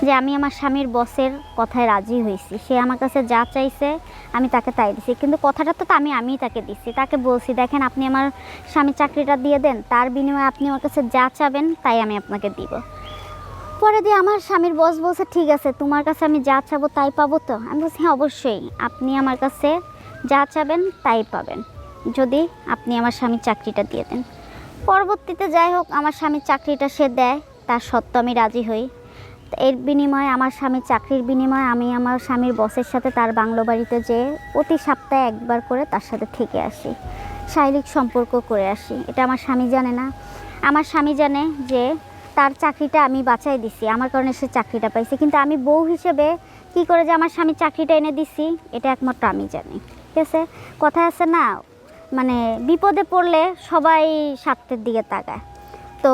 যে আমি আমার স্বামীর বসের কথায় রাজি হয়েছি, সে আমার কাছে যা চাইছে আমি তাকে তাই দিছি, কিন্তু কথাটা তো আমিই তাকে দিচ্ছি। তাকে বলছি, দেখেন আপনি আমার স্বামী চাকরিটা দিয়ে দেন, তার বিনিময়ে আপনি আমার কাছে যা চাবেন তাই আমি আপনাকে দিব। পরে দিয়ে আমার স্বামীর বস বলছে, ঠিক আছে তোমার কাছে আমি যা চাবো তাই পাবো তো? আমি বলছি, হ্যাঁ অবশ্যই, আপনি আমার কাছে যা চাবেন তাই পাবেন, যদি আপনি আমার স্বামীর চাকরিটা দিয়ে দেন। পরবর্তীতে যাই হোক, আমার স্বামীর চাকরিটা সে দেয়, তার সত্ত্বেও আমি রাজি হই। এর বিনিময়ে, আমার স্বামীর চাকরির বিনিময়ে, আমি আমার স্বামীর বসের সাথে তার বাংলো বাড়িতে যেয়ে প্রতি সপ্তাহে একবার করে তার সাথে থেকে আসি, শারীরিক সম্পর্ক করে আসি। এটা আমার স্বামী জানে না। আমার স্বামী জানে যে তার চাকরিটা আমি বাঁচাই দিছি, আমার কারণে সে চাকরিটা পাইছে, কিন্তু আমি বউ হিসেবে কি করে যে আমার স্বামীর চাকরিটা এনে দিছি এটা একমাত্র আমি জানি। ঠিক আছে, কথা আছে না, মানে বিপদে পড়লে সবাই স্বার্থের দিকে তাকায়। তো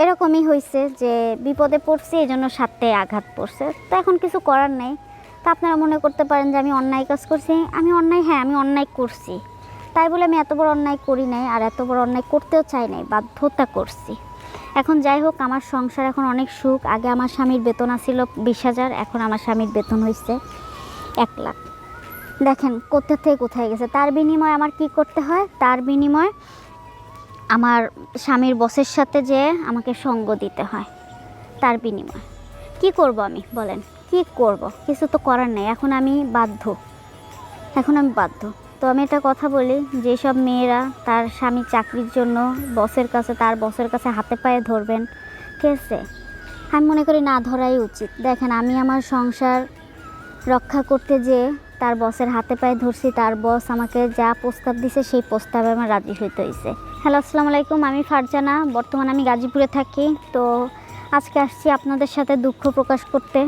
এরকমই হয়েছে যে বিপদে পড়ছি, এই জন্য স্বার্থে আঘাত পড়ছে। তো এখন কিছু করার নেই। তা আপনারা মনে করতে পারেন যে আমি অন্যায় কাজ করছি। আমি অন্যায়, হ্যাঁ আমি অন্যায় করছি, তাই বলে আমি এত বড় অন্যায় করি নাই, আর এত বড় অন্যায় করতেও চাই নাই, বাধ্যতা করছি। এখন যাই হোক, আমার সংসার এখন অনেক সুখ। আগে আমার স্বামীর বেতন আসছিল 20,000, এখন আমার স্বামীর বেতন হয়েছে 1 লাখ। দেখেন কোথা থেকে কোথায় গেছে। তার বিনিময়ে আমার কি করতে হয়? তার বিনিময়ে আমার স্বামীর বসের সাথে যে আমাকে সঙ্গ দিতে হয়। তার বিনিময়ে কি করব আমি, বলেন কি করব? কিছু তো করার নেই, এখন আমি বাধ্য। তো আমি একটা কথা বলি, যেসব মেয়েরা তার স্বামী চাকরির জন্য তার বসের কাছে হাতে পায়ে ধরবেন, ঠিক আছে, আমি মনে করি না ধরাই উচিত। দেখেন আমি আমার সংসার রক্ষা করতে যে তার বসের হাতে পায়ে ধরছি, তার বস আমাকে যা প্রস্তাব দিছে সেই প্রস্তাবে আমার রাজি হইতে হয়েছে। হ্যালো, আসসালামু আলাইকুম, আমি ফারজানা, বর্তমানে আমি গাজীপুরে থাকি। তো আজকে আসছি আপনাদের সাথে দুঃখ প্রকাশ করতে।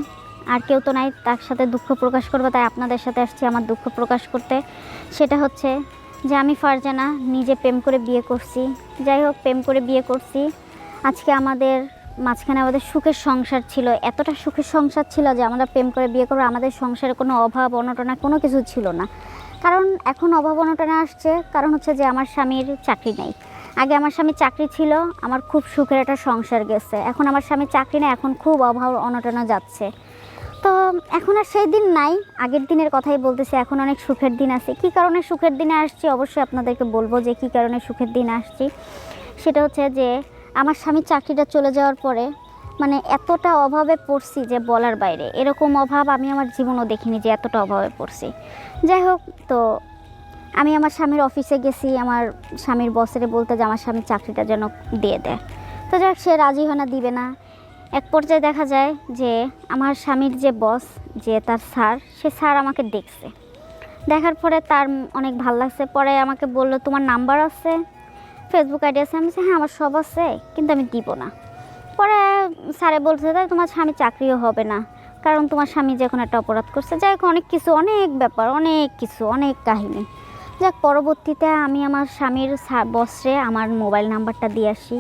আর কেউ তো নাই তার সাথে দুঃখ প্রকাশ করবো, তাই আপনাদের সাথে আসছি আমার দুঃখ প্রকাশ করতে। সেটা হচ্ছে যে আমি ফারজানা নিজে প্রেম করে বিয়ে করছি। যাই হোক, প্রেম করে বিয়ে করছি। আজকে আমাদের মাঝখানে আমাদের সুখের সংসার ছিল, এতটা সুখের সংসার ছিল যে আমরা প্রেম করে বিয়ে করবো, আমাদের সংসারে কোনো অভাব অনটনা কোনো কিছু ছিল না। কারণ এখন অভাব অনটনা আসছে, কারণ হচ্ছে যে আমার স্বামীর চাকরি নেই। আগে আমার স্বামীর চাকরি ছিল, আমার খুব সুখের একটা সংসার গেছে। এখন আমার স্বামীর চাকরি নেই, এখন খুব অভাব অনটনা যাচ্ছে। তো এখন আর সেই দিন নাই, আগের দিনের কথাই বলতেছি। এখন অনেক সুখের দিন আছে। কী কারণে সুখের দিনে আসছি অবশ্যই আপনাদেরকে বলবো যে কী কারণে সুখের দিন আসছি। সেটা হচ্ছে যে আমার স্বামীর চাকরিটা চলে যাওয়ার পরে মানে এতটা অভাবে পড়ছি যে বলার বাইরে। এরকম অভাব আমি আমার জীবনও দেখিনি যে এতটা অভাবে পড়ছি। যাই হোক, তো আমি আমার স্বামীর অফিসে গেছি, আমার স্বামীর বসের বলতে যে আমার স্বামীর চাকরিটা যেন দিয়ে দেয়। তো যাক, সে রাজি হয় না, দিবে না। এক পর্যায়ে দেখা যায় যে আমার স্বামীর যে বস, যে তার স্যার, সে স্যার আমাকে দেখছে। দেখার পরে তার অনেক ভালো লাগছে। পরে আমাকে বললো, তোমার নাম্বার আছে, ফেসবুক আইডি আছে? আমি বলছি, হ্যাঁ আমার সব আছে, কিন্তু আমি দিব না। পরে স্যারে বলছে, তাই তোমার স্বামী চাকরিও হবে না, কারণ তোমার স্বামী যখন একটা অপরাধ করছে। যাই হোক, অনেক কিছু, অনেক ব্যাপার, অনেক কিছু, অনেক কাহিনী। যাক, পরবর্তীতে আমি আমার স্বামীর বসরে আমার মোবাইল নাম্বারটা দিয়ে আসি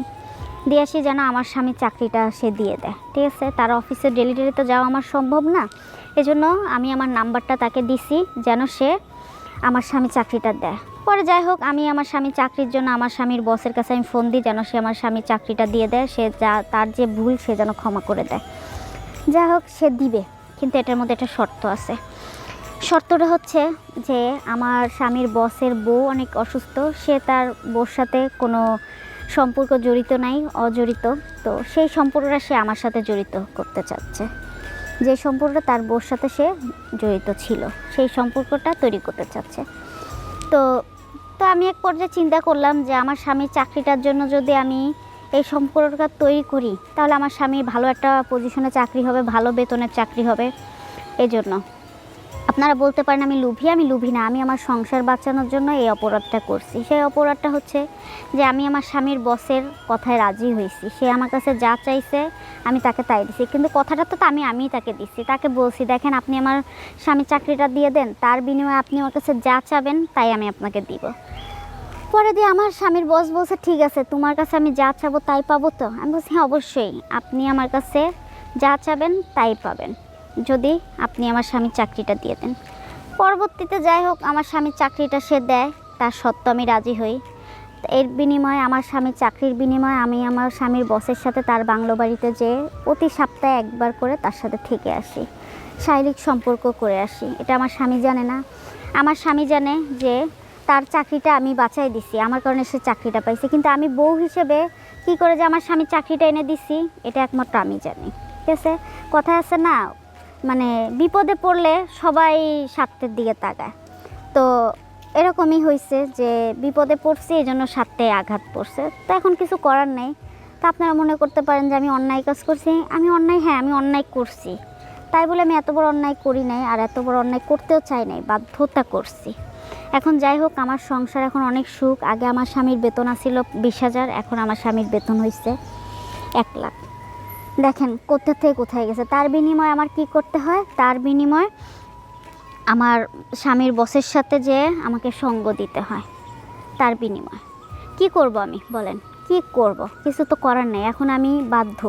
যেন আমার স্বামীর চাকরিটা সে দিয়ে দেয়। ঠিক আছে, তার অফিসে ডেলি তো যাওয়া আমার সম্ভব না, এজন্য আমি আমার নাম্বারটা তাকে দিছি যেন সে আমার স্বামী চাকরিটা দেয়। পরে যাই হোক, আমি আমার স্বামী চাকরির জন্য আমার স্বামীর বসের কাছে আমি ফোন দিই যেন সে আমার স্বামীর চাকরিটা দিয়ে দেয়, সে তার যে ভুল সে যেন ক্ষমা করে দেয়। যাই হোক, সে দিবে, কিন্তু এটার মধ্যে একটা শর্ত আছে। শর্তটা হচ্ছে যে আমার স্বামীর বসের বউ অনেক অসুস্থ, সে তার বউর সাথে কোনো সম্পর্ক জড়িত নাই, অজড়িত। তো সেই সম্পর্কটা সে আমার সাথে জড়িত করতে চাচ্ছে। যে সম্পর্কটা তার বউর সাথে সে জড়িত ছিল, সেই সম্পর্কটা তৈরি করতে চাচ্ছে। তো আমি এক পর্যায়ে চিন্তা করলাম যে আমার স্বামীর চাকরিটার জন্য যদি আমি এই সম্পর্কটা তৈরি করি, তাহলে আমার স্বামী ভালো একটা পজিশনে চাকরি হবে, ভালো বেতনের চাকরি হবে। এই জন্য আপনারা বলতে পারেন আমি লুভি না, আমি আমার সংসার বাঁচানোর জন্য এই অপরাধটা করছি। সেই অপরাধটা হচ্ছে যে আমি আমার স্বামীর বসের কথায় রাজি হয়েছি, সে আমার কাছে যা চাইছে আমি তাকে তাই দিছি, কিন্তু কথাটা তো আমিই তাকে দিচ্ছি। তাকে বলছি, দেখেন আপনি আমার স্বামীর চাকরিটা দিয়ে দেন, তার বিনিময়ে আপনি আমার কাছে যা চাবেন তাই আমি আপনাকে দিব। পরে দিয়ে আমার স্বামীর বস বলছে, ঠিক আছে তোমার কাছে আমি যা চাবো তাই পাবো তো? আমি বলছি, হ্যাঁ অবশ্যই, আপনি আমার কাছে যা চাবেন তাই পাবেন, যদি আপনি আমার স্বামীর চাকরিটা দিয়ে দেন। পরবর্তীতে যাই হোক, আমার স্বামীর চাকরিটা সে দেয়, তার সত্ত্বেও আমি রাজি হই। এর বিনিময়ে আমার স্বামীর চাকরির বিনিময়ে আমি আমার স্বামীর বসের সাথে তার বাংলো বাড়িতে যেয়ে প্রতি সপ্তাহে একবার করে তার সাথে থেকে আসি, শারীরিক সম্পর্ক করে আসি। এটা আমার স্বামী জানে না। আমার স্বামী জানে যে তার চাকরিটা আমি বাঁচাই দিছি, আমার কারণে সে চাকরিটা পাইছে, কিন্তু আমি বউ হিসেবে কী করে যে আমার স্বামীর চাকরিটা এনে দিছি এটা একমাত্র আমি জানি। ঠিক আছে, কথা আছে না, মানে বিপদে পড়লে সবাই স্বার্থের দিকে তাকায়। তো এরকমই হয়েছে যে বিপদে পড়ছি, এই জন্য স্বার্থে আঘাত পড়ছে। তো এখন কিছু করার নেই। তো আপনারা মনে করতে পারেন যে আমি অন্যায় কাজ করছি। আমি অন্যায়, হ্যাঁ আমি অন্যায় করছি, তাই বলে আমি এত বড় অন্যায় করি নাই, আর এত বড় অন্যায় করতেও চাই নাই, বাধ্যতা করছি। এখন যাই হোক, আমার সংসার এখন অনেক সুখ। আগে আমার স্বামীর বেতন আসছিল 20,000, এখন আমার স্বামীর বেতন হয়েছে 1 লাখ। দেখেন কোথা থেকে কোথায় গেছে। তার বিনিময়ে আমার কি করতে হয়? তার বিনিময়ে আমার স্বামীর বসের সাথে যে আমাকে সঙ্গ দিতে হয়। তার বিনিময়ে কি করব আমি বলেন, কি করব? কিছু তো করার নেই। এখন আমি বাধ্য।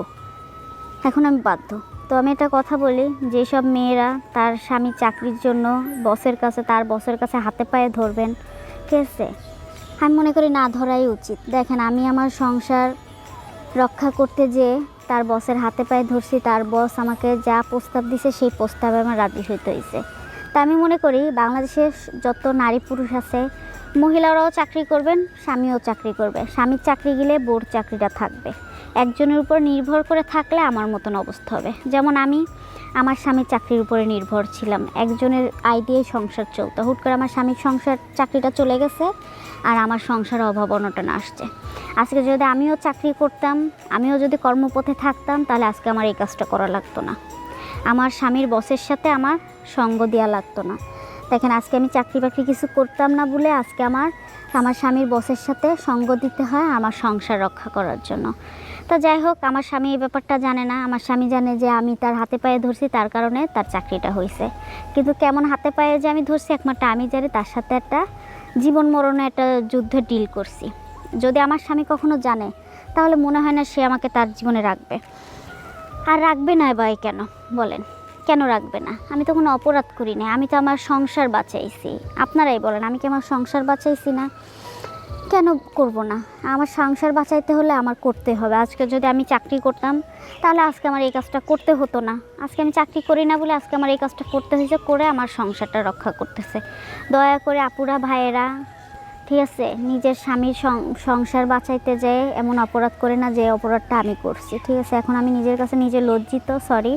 তো আমি একটা কথা বলি, যেসব মেয়েরা তার স্বামী চাকরির জন্য তার বসের কাছে হাতে পায়ে ধরবেন, ঠিক আছে, আমি মনে করি না ধরাই উচিত। দেখেন আমি আমার সংসার রক্ষা করতে যেয়ে তার বসের হাতে পায়ে ধরছি, তার বস আমাকে যা প্রস্তাব দিছে সেই প্রস্তাবে আমার রাজি হইতে হয়েছে। তা আমি মনে করি বাংলাদেশের যত নারী পুরুষ আছে, মহিলারাও চাকরি করবেন, স্বামীও চাকরি করবে। স্বামীর চাকরি গেলে বউর চাকরিটা থাকবে। একজনের উপর নির্ভর করে থাকলে আমার মতন অবস্থা হবে। যেমন আমি আমার স্বামীর চাকরির উপরে নির্ভর ছিলাম, একজনের আয় দিয়েই সংসার চলতো। হুট করে আমার স্বামীর চাকরিটা চলে গেছে, আর আমার সংসারে অভাব অনটন আসছে। আজকে যদি আমিও চাকরি করতাম, আমিও যদি কর্মপথে থাকতাম, তাহলে আজকে আমার এই কাজটা করা লাগতো না। আমার স্বামীর বসের সাথে আমার সঙ্গ দেওয়া লাগতো না। দেখেন আজকে আমি চাকরি বাকরি কিছু করতাম না বলে আজকে আমার স্বামীর বসের সাথে সঙ্গ দিতে হয় আমার সংসার রক্ষা করার জন্য। তো যাই হোক, আমার স্বামী এই ব্যাপারটা জানে না। আমার স্বামী জানে যে আমি তার হাতে পায়ে ধরছি, তার কারণে তার চাকরিটা হয়েছে। কিন্তু কেমন হাতে পায়ে যে আমি ধরছি একমাত্র আমি জানি। তার সাথে একটা জীবন মরণে একটা যুদ্ধে ডিল করছি। যদি আমার স্বামী কখনো জানে, তাহলে মনে হয় না সে আমাকে তার জীবনে রাখবে। আর রাখবে না ভাই, কেন বলেন, কেন রাখবে না? আমি তো কোনো অপরাধ করি না, আমি তো আমার সংসার বাঁচাইছি। আপনারাই বলেন, আমি কি আমার সংসার বাঁচাইছি না? কেন করব না? আমার সংসার বাঁচাইতে হলে আমার করতে হবে। আজকে যদি আমি চাকরি করতাম, তাহলে আজকে আমার এই কাজটা করতে হতো না। আজকে আমি চাকরি করি না বলে আজকে আমার এই কাজটা করতে হয়েছে, করে আমার সংসারটা রক্ষা করতেছে। দয়া করে আপুরা ভাইয়েরা, ঠিক আছে, নিজের স্বামীর সংসার বাঁচাইতে যেয়ে এমন অপরাধ করে না যে অপরাধটা আমি করছি। ঠিক আছে, এখন আমি নিজের কাছে নিজে লজ্জিত, সরি,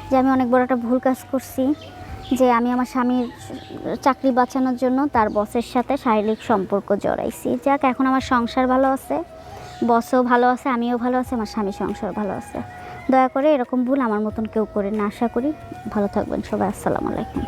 যে আমি অনেক বড় একটা ভুল কাজ করছি, যে আমি আমার স্বামীর চাকরি বাঁচানোর জন্য তার বসের সাথে শারীরিক সম্পর্ক জড়াইছি। যাক, এখন আমার সংসার ভালো আছে, বসও ভালো আছে, আমিও ভালো আছি, আমার স্বামী সংসার ভালো আছে। দয়া করে এরকম ভুল আমার মতন কেউ করে না। আশা করি ভালো থাকবেন সবাই। আসসালামু আলাইকুম।